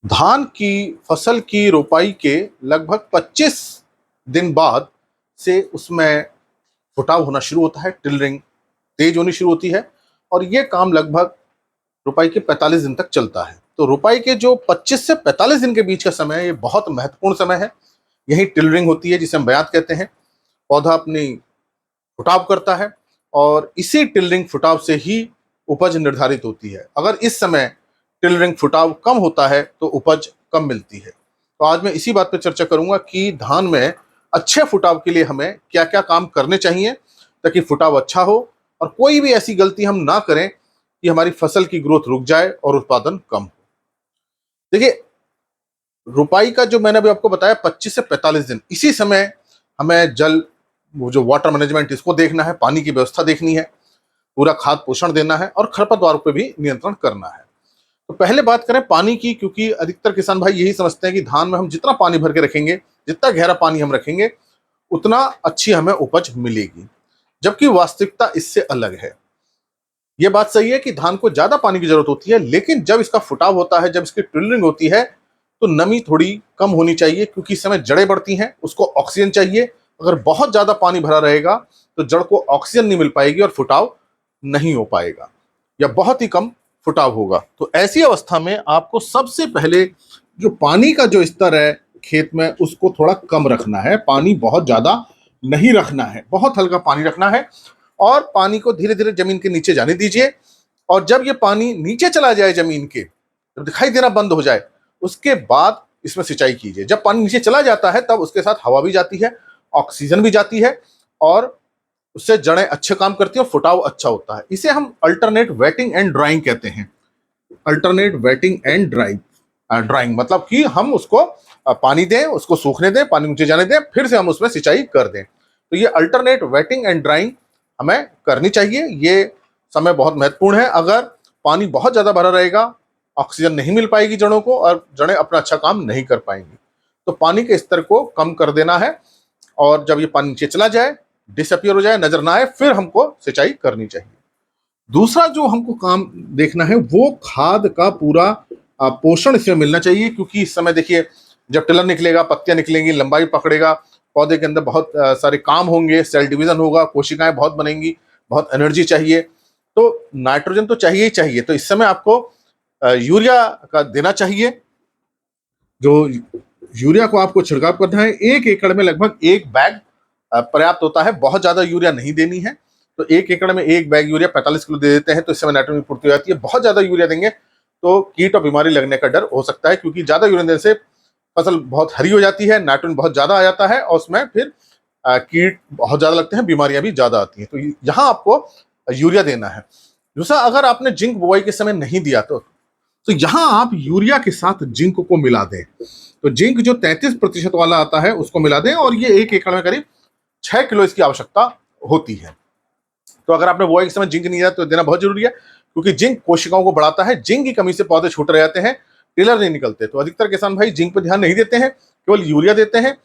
धान की फसल की रोपाई के लगभग 25 दिन बाद से उसमें फुटाव होना शुरू होता है, टिलरिंग तेज होनी शुरू होती है और ये काम लगभग रोपाई के 45 दिन तक चलता है। तो रोपाई के जो 25 से 45 दिन के बीच का समय है, ये बहुत महत्वपूर्ण समय है। यही टिलरिंग होती है जिसे हम बयात कहते हैं। पौधा अपनी फुटाव करता है और इसी टिलरिंग फुटाव से ही उपज निर्धारित होती है। अगर इस समय टिलरिंग फुटाव कम होता है तो उपज कम मिलती है। तो आज मैं इसी बात पर चर्चा करूंगा कि धान में अच्छे फुटाव के लिए हमें क्या क्या काम करने चाहिए ताकि फुटाव अच्छा हो और कोई भी ऐसी गलती हम ना करें कि हमारी फसल की ग्रोथ रुक जाए और उत्पादन कम हो। देखिए, रुपाई का जो मैंने अभी आपको बताया 25 से 45 दिन, इसी समय हमें जल, वो जो वाटर मैनेजमेंट, इसको देखना है, पानी की व्यवस्था देखनी है, पूरा खाद पोषण देना है और खरपतवार पे भी नियंत्रण करना है। तो पहले बात करें पानी की, क्योंकि अधिकतर किसान भाई यही समझते हैं कि धान में हम जितना पानी भर के रखेंगे, जितना गहरा पानी हम रखेंगे, उतना अच्छी हमें उपज मिलेगी, जबकि वास्तविकता इससे अलग है। यह बात सही है कि धान को ज्यादा पानी की जरूरत होती है, लेकिन जब इसका फुटाव होता है, जब इसकी टिलरिंग होती है, तो नमी थोड़ी कम होनी चाहिए, क्योंकि इस समय जड़ें बढ़ती हैं, उसको ऑक्सीजन चाहिए। अगर बहुत ज्यादा पानी भरा रहेगा तो जड़ को ऑक्सीजन नहीं मिल पाएगी और फुटाव नहीं हो पाएगा या बहुत ही कम फुटाव होगा। तो ऐसी अवस्था में आपको सबसे पहले जो पानी का जो स्तर है खेत में, उसको थोड़ा कम रखना है। पानी बहुत ज्यादा नहीं रखना है, बहुत हल्का पानी रखना है और पानी को धीरे धीरे जमीन के नीचे जाने दीजिए। और जब ये पानी नीचे चला जाए, जमीन के जब दिखाई देना बंद हो जाए, उसके बाद इसमें सिंचाई कीजिए। जब पानी नीचे चला जाता है तब उसके साथ हवा भी जाती है, ऑक्सीजन भी जाती है और उससे जड़ें अच्छे काम करती हैं और फुटाव अच्छा होता है। इसे हम अल्टरनेट वेटिंग एंड ड्राइंग कहते हैं। अल्टरनेट वेटिंग एंड ड्राइंग मतलब कि हम उसको पानी दें, उसको सूखने दें, पानी नीचे जाने दें, फिर से हम उसमें सिंचाई कर दें। तो ये अल्टरनेट वेटिंग एंड ड्राइंग हमें करनी चाहिए। ये समय बहुत महत्वपूर्ण है। अगर पानी बहुत ज्यादा भरा रहेगा, ऑक्सीजन नहीं मिल पाएगी जड़ों को और जड़ें अपना अच्छा काम नहीं कर पाएंगी। तो पानी के स्तर को कम कर देना है और जब ये पानी नीचे चला जाए, डिसअपियर हो जाए, नजर ना आए, फिर हमको सिंचाई करनी चाहिए। दूसरा जो हमको काम देखना है वो खाद का पूरा पोषण इसमें मिलना चाहिए, क्योंकि इस समय देखिए, जब टिलर निकलेगा, पत्तियां निकलेंगी, लंबाई पकड़ेगा, पौधे के अंदर बहुत सारे काम होंगे, सेल डिवीजन होगा, कोशिकाएं बहुत बनेंगी, बहुत एनर्जी चाहिए, तो नाइट्रोजन तो चाहिए ही चाहिए। तो इस समय आपको यूरिया का देना चाहिए। जो यूरिया को आपको छिड़काव करना है, 1 एकड़ में लगभग 1 बैग पर्याप्त होता है। बहुत ज्यादा यूरिया नहीं देनी है। तो 1 एकड़ में 1 बैग यूरिया 45 किलो दे देते हैं, तो इस समय नाइट्रोजन की पूर्ति हो जाती है। बहुत ज्यादा यूरिया देंगे तो कीट और बीमारी लगने का डर हो सकता है, क्योंकि ज्यादा यूरिया देने से फसल बहुत हरी हो जाती है, नाइट्रोजन बहुत ज्यादा आ जाता है और उसमें फिर कीट बहुत ज्यादा लगते हैं, बीमारियां भी ज्यादा आती हैं। तो यहाँ आपको यूरिया देना है। दूसरा, अगर आपने जिंक बुआई के समय नहीं दिया तो यहां आप यूरिया के साथ जिंक को मिला दें। तो जिंक जो 33% वाला आता है उसको मिला दें और ये 1 एकड़ में करीब 6 किलो इसकी आवश्यकता होती है। तो अगर आपने बुआई के समय जिंक नहीं दिया तो देना बहुत जरूरी है, क्योंकि जिंक कोशिकाओं को बढ़ाता है। जिंक की कमी से पौधे छूट रह जाते हैं, टिलर नहीं निकलते। तो अधिकतर किसान भाई जिंक पर ध्यान नहीं देते हैं, केवल यूरिया देते हैं।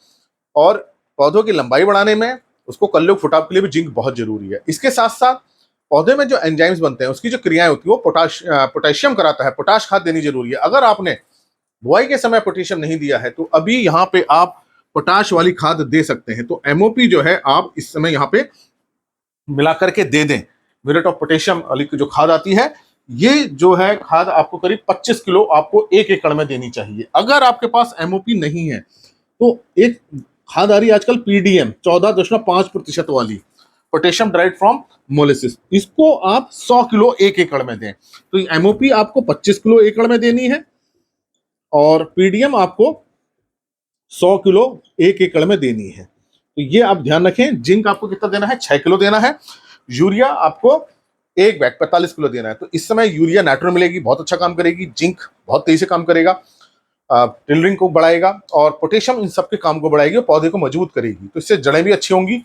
और पौधों की लंबाई बढ़ाने में, उसको कल्लुक फुटाव के लिए भी जिंक बहुत जरूरी है। इसके साथ साथ पौधे में जो एंजाइम्स बनते हैं, उसकी जो क्रियाएं होती है, वो पोटाशियम कराता है। पोटाश खाद देनी जरूरी है। अगर आपने बुआई के समय पोटेशियम नहीं दिया है तो अभी यहाँ पे आप पोटाश वाली खाद दे सकते हैं। तो एमओपी जो है आप इस समय यहाँ पे मिला करके दे दें। म्यूरेट ऑफ पोटेशियम वाली जो खाद आती है, ये जो है खाद आपको करीब 25 किलो आपको 1 एकड़ में देनी चाहिए। अगर आपके पास एमओपी नहीं है तो एक खाद आ रही है आजकल, पीडीएम 14.5% वाली, पोटेशियम ड्राइड फ्रॉम मोलिसिस, इसको आप 100 किलो 1 एकड़ में दें। तो एमओपी आपको 25 किलो एकड़ में देनी है और पीडीएम आपको 100 किलो 1 एकड़ में देनी है। तो ये आप ध्यान रखें। जिंक आपको कितना देना है? 6 किलो देना है। यूरिया आपको 1 बैग 45 किलो देना है। तो इस समय यूरिया नाइट्रोजन मिलेगी, बहुत अच्छा काम करेगी। जिंक बहुत तेजी से काम करेगा, टिलरिंग को बढ़ाएगा और पोटेशियम इन सबके काम को बढ़ाएगी और पौधे को मजबूत करेगी। तो इससे जड़ें भी अच्छी होंगी,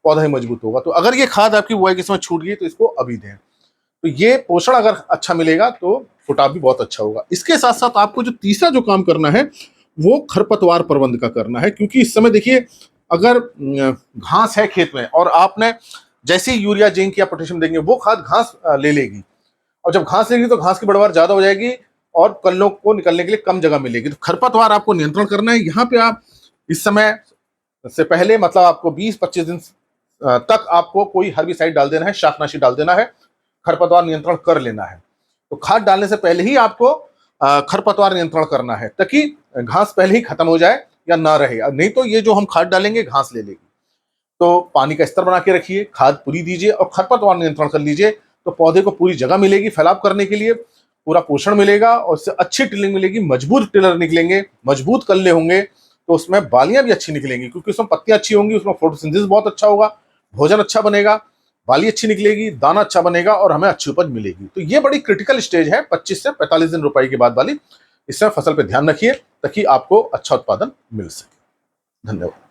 पौधा ही मजबूत होगा। तो अगर ये खाद आपकी बुआई के समय छूट गई तो इसको अभी दें। तो ये पोषण अगर अच्छा मिलेगा तो फुटाव भी बहुत अच्छा होगा। इसके साथ साथ आपको जो तीसरा जो काम करना है वो खरपतवार प्रबंध का करना है, क्योंकि इस समय देखिए, अगर घास है खेत में और आपने जैसे ही यूरिया, जिंक या पोटेशियम देंगे, वो खाद घास ले लेगी और जब घास लेगी तो घास की बढ़वार ज्यादा हो जाएगी और कल्लों को निकलने के लिए कम जगह मिलेगी। तो खरपतवार आपको नियंत्रण करना है। यहाँ पे आप इस समय से पहले मतलब आपको 20-25 दिन तक आपको कोई हर्बिसाइड डाल देना है, शाकनाशी डाल देना है, खरपतवार नियंत्रण कर लेना है। तो खाद डालने से पहले ही आपको खरपतवार नियंत्रण करना है, ताकि घास पहले ही खत्म हो जाए या ना रहे, नहीं तो ये जो हम खाद डालेंगे घास ले लेगी। तो पानी का स्तर बना के रखिए, खाद पूरी दीजिए और खरपतवार नियंत्रण कर लीजिए, तो पौधे को पूरी जगह मिलेगी फैलाव करने के लिए, पूरा पोषण मिलेगा और उससे अच्छी टिलिंग मिलेगी, मजबूत टिलर निकलेंगे, मजबूत कल्ले होंगे, तो उसमें बालियां भी अच्छी निकलेंगी, क्योंकि उसमें पत्तियां अच्छी होंगी, उसमें फोटोसिंथेसिस बहुत अच्छा होगा, भोजन अच्छा बनेगा, बाली अच्छी निकलेगी, दाना अच्छा बनेगा और हमें अच्छी उपज मिलेगी। तो ये बड़ी क्रिटिकल स्टेज है 25 से 45 दिन रोपाई के बाद वाली। इसमें फसल पे ध्यान रखिए ताकि आपको अच्छा उत्पादन मिल सके। धन्यवाद।